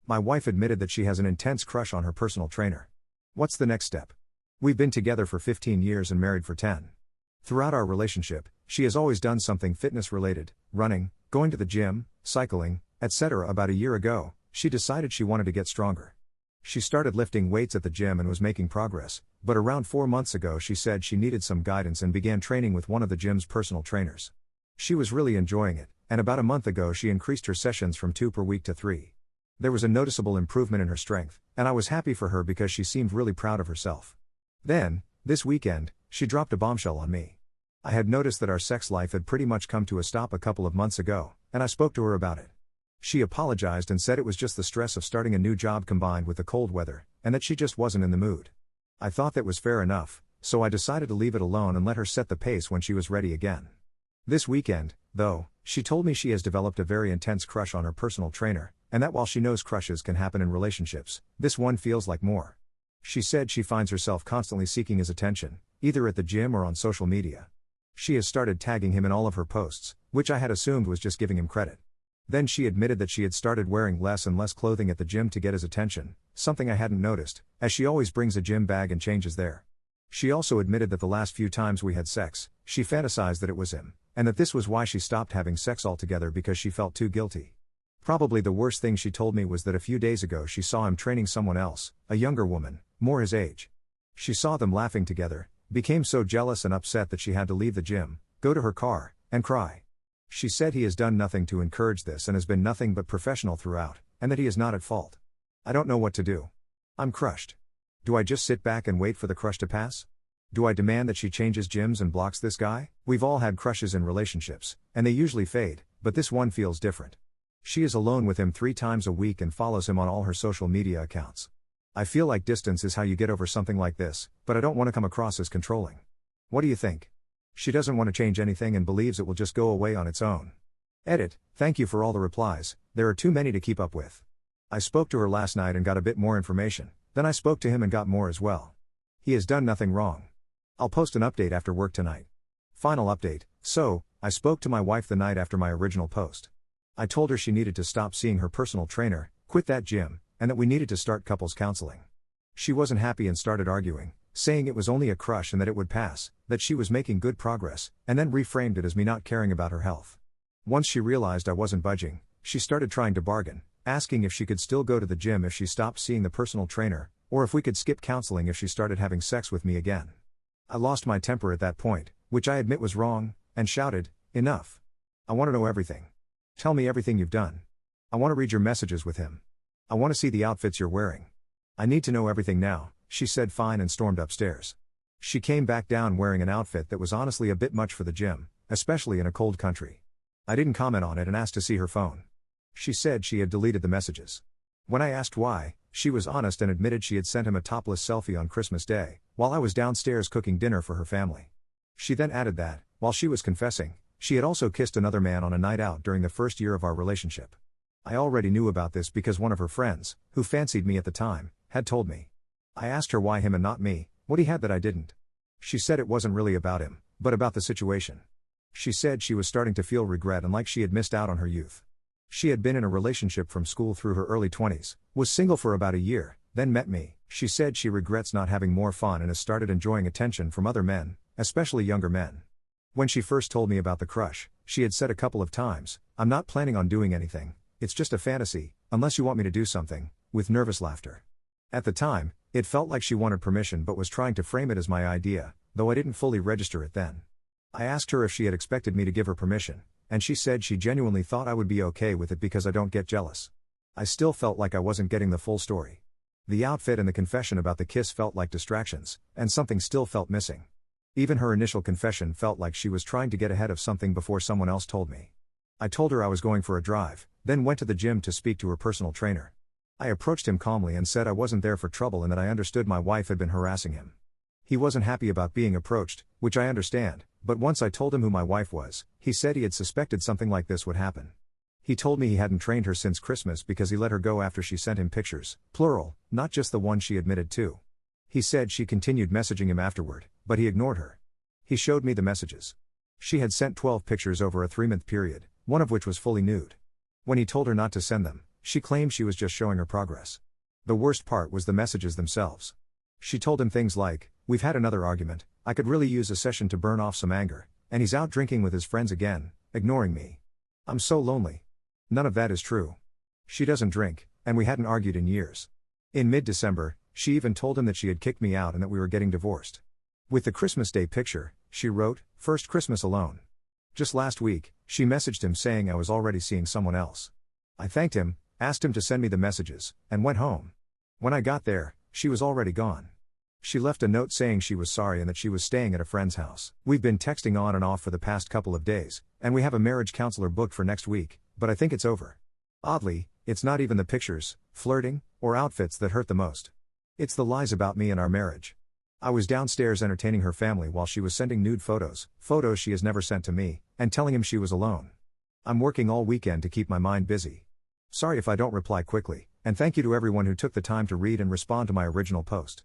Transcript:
My wife admitted that she has an intense crush on her personal trainer. What's the next step? We've been together for 15 years and married for 10. Throughout our relationship, she has always done something fitness related, running, going to the gym, cycling, etc. About a year ago, she decided she wanted to get stronger. She started lifting weights at the gym and was making progress, but around 4 months ago she said she needed some guidance and began training with one of the gym's personal trainers. She was really enjoying it, and about a month ago she increased her sessions from 2 per week to 3. There was a noticeable improvement in her strength, and I was happy for her because she seemed really proud of herself. Then, this weekend, she dropped a bombshell on me. I had noticed that our sex life had pretty much come to a stop a couple of months ago, and I spoke to her about it. She apologized and said it was just the stress of starting a new job combined with the cold weather, and that she just wasn't in the mood. I thought that was fair enough, so I decided to leave it alone and let her set the pace when she was ready again. This weekend, though, she told me she has developed a very intense crush on her personal trainer, and that while she knows crushes can happen in relationships, this one feels like more. She said she finds herself constantly seeking his attention, either at the gym or on social media. She has started tagging him in all of her posts, which I had assumed was just giving him credit. Then she admitted that she had started wearing less and less clothing at the gym to get his attention, something I hadn't noticed, as she always brings a gym bag and changes there. She also admitted that the last few times we had sex, she fantasized that it was him, and that this was why she stopped having sex altogether because she felt too guilty. Probably the worst thing she told me was that a few days ago she saw him training someone else, a younger woman, more his age. She saw them laughing together, became so jealous and upset that she had to leave the gym, go to her car, and cry. She said he has done nothing to encourage this and has been nothing but professional throughout, and that he is not at fault. I don't know what to do. I'm crushed. Do I just sit back and wait for the crush to pass? Do I demand that she changes gyms and blocks this guy? We've all had crushes in relationships, and they usually fade, but this one feels different. She is alone with him 3 times a week and follows him on all her social media accounts. I feel like distance is how you get over something like this, but I don't want to come across as controlling. What do you think? She doesn't want to change anything and believes it will just go away on its own. Edit, thank you for all the replies, there are too many to keep up with. I spoke to her last night and got a bit more information, then I spoke to him and got more as well. He has done nothing wrong. I'll post an update after work tonight. Final update, so, I spoke to my wife the night after my original post. I told her she needed to stop seeing her personal trainer, quit that gym, and that we needed to start couples counseling. She wasn't happy and started arguing, saying it was only a crush and that it would pass, that she was making good progress, and then reframed it as me not caring about her health. Once she realized I wasn't budging, she started trying to bargain, asking if she could still go to the gym if she stopped seeing the personal trainer, or if we could skip counseling if she started having sex with me again. I lost my temper at that point, which I admit was wrong, and shouted, "Enough. I want to know everything. Tell me everything you've done. I want to read your messages with him. I want to see the outfits you're wearing. I need to know everything now," she said fine and stormed upstairs. She came back down wearing an outfit that was honestly a bit much for the gym, especially in a cold country. I didn't comment on it and asked to see her phone. She said she had deleted the messages. When I asked why, she was honest and admitted she had sent him a topless selfie on Christmas Day, while I was downstairs cooking dinner for her family. She then added that, while she was confessing, she had also kissed another man on a night out during the first year of our relationship. I already knew about this because one of her friends, who fancied me at the time, had told me. I asked her why him and not me, what he had that I didn't. She said it wasn't really about him, but about the situation. She said she was starting to feel regret and like she had missed out on her youth. She had been in a relationship from school through her early 20s, was single for about a year, then met me. She said she regrets not having more fun and has started enjoying attention from other men, especially younger men. When she first told me about the crush, she had said a couple of times, "I'm not planning on doing anything, it's just a fantasy, unless you want me to do something," with nervous laughter. At the time, it felt like she wanted permission but was trying to frame it as my idea, though I didn't fully register it then. I asked her if she had expected me to give her permission, and she said she genuinely thought I would be okay with it because I don't get jealous. I still felt like I wasn't getting the full story. The outfit and the confession about the kiss felt like distractions, and something still felt missing. Even her initial confession felt like she was trying to get ahead of something before someone else told me. I told her I was going for a drive, then went to the gym to speak to her personal trainer. I approached him calmly and said I wasn't there for trouble and that I understood my wife had been harassing him. He wasn't happy about being approached, which I understand, but once I told him who my wife was, he said he had suspected something like this would happen. He told me he hadn't trained her since Christmas because he let her go after she sent him pictures, plural, not just the one she admitted to. He said she continued messaging him afterward, but he ignored her. He showed me the messages. She had sent 12 pictures over a 3-month period, one of which was fully nude. When he told her not to send them, She claimed she was just showing her progress. The worst part was the messages themselves. She told him things like, "We've had another argument, I could really use a session to burn off some anger, and he's out drinking with his friends again, ignoring me. I'm so lonely." None of that is true. She doesn't drink, and we hadn't argued in years. In mid-December, she even told him that she had kicked me out and that we were getting divorced. With the Christmas Day picture, she wrote, "First Christmas alone." Just last week, she messaged him saying I was already seeing someone else. I thanked him, asked him to send me the messages, and went home. When I got there, she was already gone. She left a note saying she was sorry and that she was staying at a friend's house. We've been texting on and off for the past couple of days, and we have a marriage counselor booked for next week, but I think it's over. Oddly, it's not even the pictures, flirting, or outfits that hurt the most. It's the lies about me and our marriage. I was downstairs entertaining her family while she was sending nude photos she has never sent to me, and telling him she was alone. I'm working all weekend to keep my mind busy. Sorry if I don't reply quickly, and thank you to everyone who took the time to read and respond to my original post.